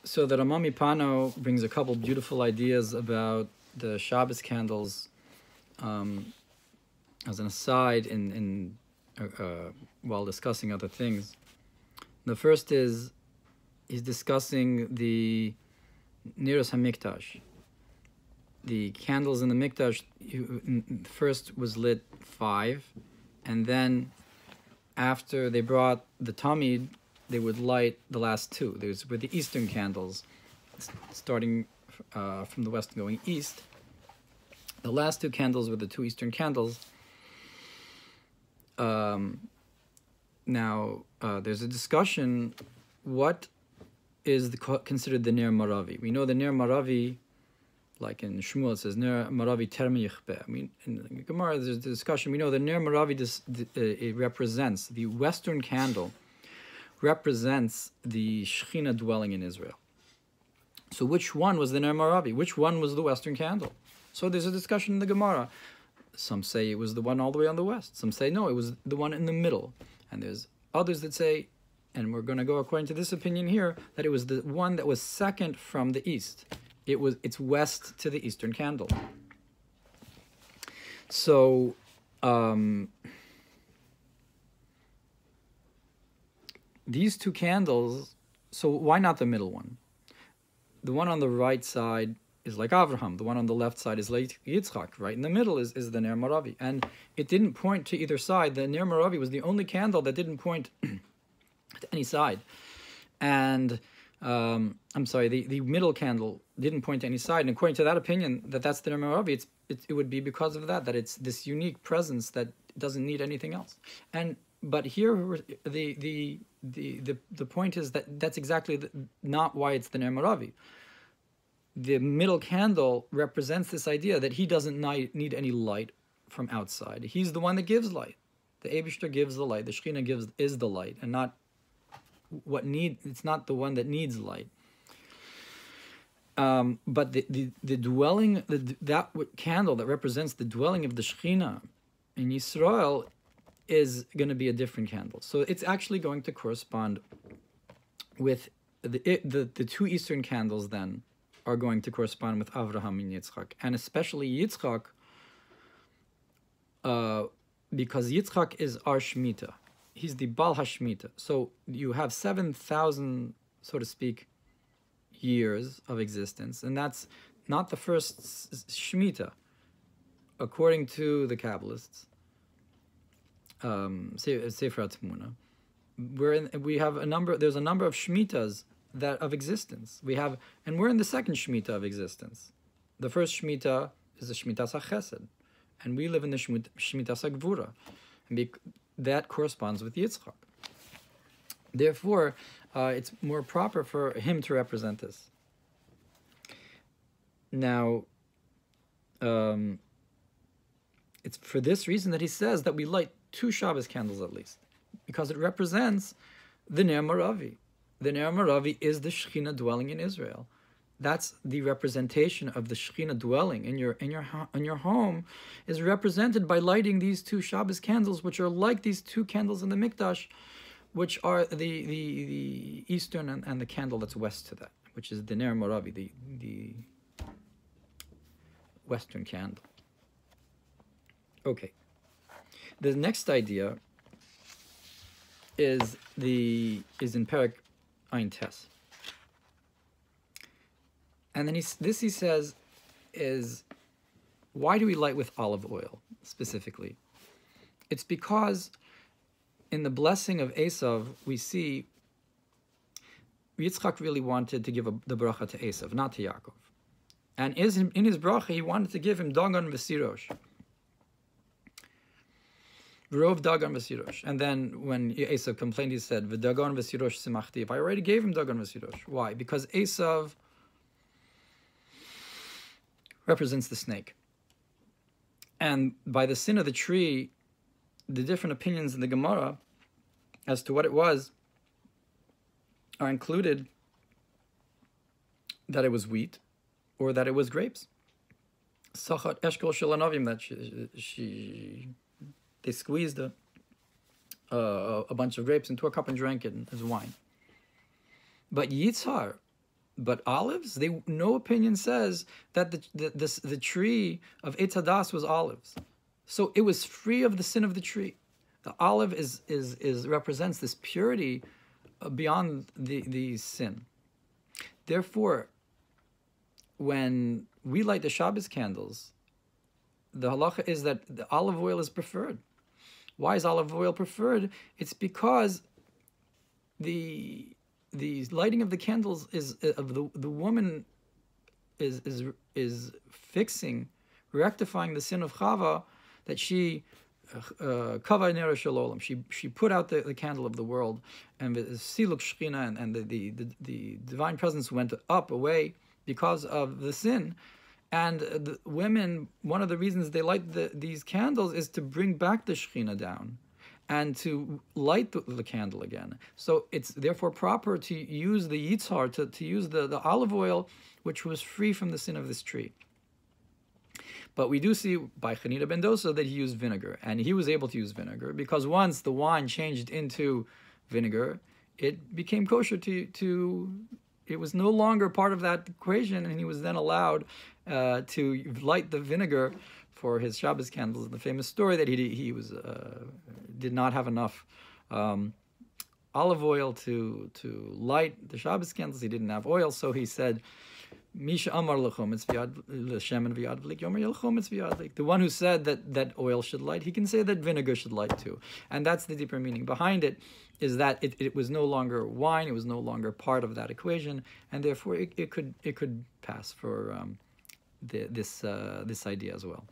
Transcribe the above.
So the Mefano brings a couple beautiful ideas about the Shabbos candles. As an aside, while discussing other things, the first is he's discussing the Neros HaMikdash. The candles in the Mikdash first was lit 5, and then after they brought the tamid, they would light the last 2. Those were the eastern candles, starting from the west and going east. The last 2 candles were the 2 eastern candles. Now, there's a discussion, what is considered the Ner Maravi? We know the Ner Maravi, like in Shmuel it says, Ner Maravi termi yichbeh. I mean, in the Gemara there's a discussion. We know the Ner Maravi it represents, the western candle represents the Shechina dwelling in Israel. So which one was the Ner Maravi? Which one was the western candle? So there's a discussion in the Gemara. Some say it was the one all the way on the west. Some say no, it was the one in the middle. And there's others that say, and we're going to go according to this opinion here, that it was the one that was second from the east. It's west to the eastern candle. So these 2 candles, so why not the middle one? The one on the right side is like Avraham. The one on the left side is like Yitzchak. Right in the middle is the Ner Maravi. And it didn't point to either side. The Ner Maravi was the only candle that didn't point to any side. And, I'm sorry, the middle candle didn't point to any side. And according to that opinion, that's the Ner Maravi, it would be because of that it's this unique presence that doesn't need anything else. But here, the point is that's exactly not why it's the Ner Maravi. The middle candle represents this idea that he doesn't need any light from outside. He's the one that gives light. The Eibishter gives the light. The Shechina is the light, and not it's not the one that needs light. But the dwelling, that candle that represents the dwelling of the Shechina in Yisrael is going to be a different candle. So it's actually going to correspond with the 2 eastern candles then are going to correspond with Avraham and Yitzchak. And especially Yitzchak, because Yitzchak is our Shemitah. He's the Bal HaShemitah. So you have 7,000, so to speak, years of existence. And that's not the first Shemitah. According to the Kabbalists, Sefer HaTmuna, there's a number of Shemitahs of existence. We're in the second Shemitah of existence. The first Shemitah is the Shemitah HaChesed, and we live in the Shemitah HaGvura, and that corresponds with Yitzchak. Therefore, it's more proper for him to represent this. Now, it's for this reason that he says that we light 2 Shabbos candles at least, because it represents the Ner Maravi. The Ner Maravi is the Shechina dwelling in Israel. That's the representation of the Shechina dwelling in your home, is represented by lighting these 2 Shabbos candles, which are like these 2 candles in the Mikdash, which are the eastern and the candle that's west to that, which is the Ner Maravi, the western candle. Okay. The next idea is in Perek Ein Tes. And then he says is, why do we light with olive oil specifically? It's because in the blessing of Eisav, we see Yitzchak really wanted to give the bracha to Eisav, not to Yaakov. And in his bracha, he wanted to give him Dagon v'sirosh. Rov Dagon v'sirosh. And then when Eisav complained, he said, V'dagon v'sirosh simachti. If I already gave him Dagon v'sirosh. Why? Because Eisav represents the snake. And by the sin of the tree, the different opinions in the Gemara as to what it was are included that it was wheat or that it was grapes. Sachat eshkol shelanavim, that they squeezed a bunch of grapes into a cup and drank it as wine. But Yitzhar But olives, no opinion says that the tree of Eitz Hadas was olives. So it was free of the sin of the tree. The olive represents this purity beyond the sin. Therefore, when we light the Shabbos candles, the halacha is that the olive oil is preferred. Why is olive oil preferred? It's because the lighting of the candles is of the woman is fixing, rectifying the sin of Chava, that she kava nera shalom. She put out the candle of the world, and the siluk Shechina and the divine presence went up away because of the sin. And the women, one of the reasons they light these candles is to bring back the Shechina down and to light the candle again. So it's therefore proper to use the yitzhar, to use the olive oil, which was free from the sin of this tree. But we do see by Chanin ben Dosa that he used vinegar, and he was able to use vinegar because once the wine changed into vinegar, it became kosher it was no longer part of that equation, and he was then allowed to light the vinegar for his Shabbos candles. The famous story that he did not have enough olive oil to light the Shabbos candles. He didn't have oil, so he said, Misha Amar lechomets v'yad l'shemen v'yad v'lik yomer l'chomets v'yad v'lik. The one who said that oil should light, he can say that vinegar should light too. And that's the deeper meaning behind it, is that it was no longer wine, it was no longer part of that equation, and therefore it could pass for this idea as well.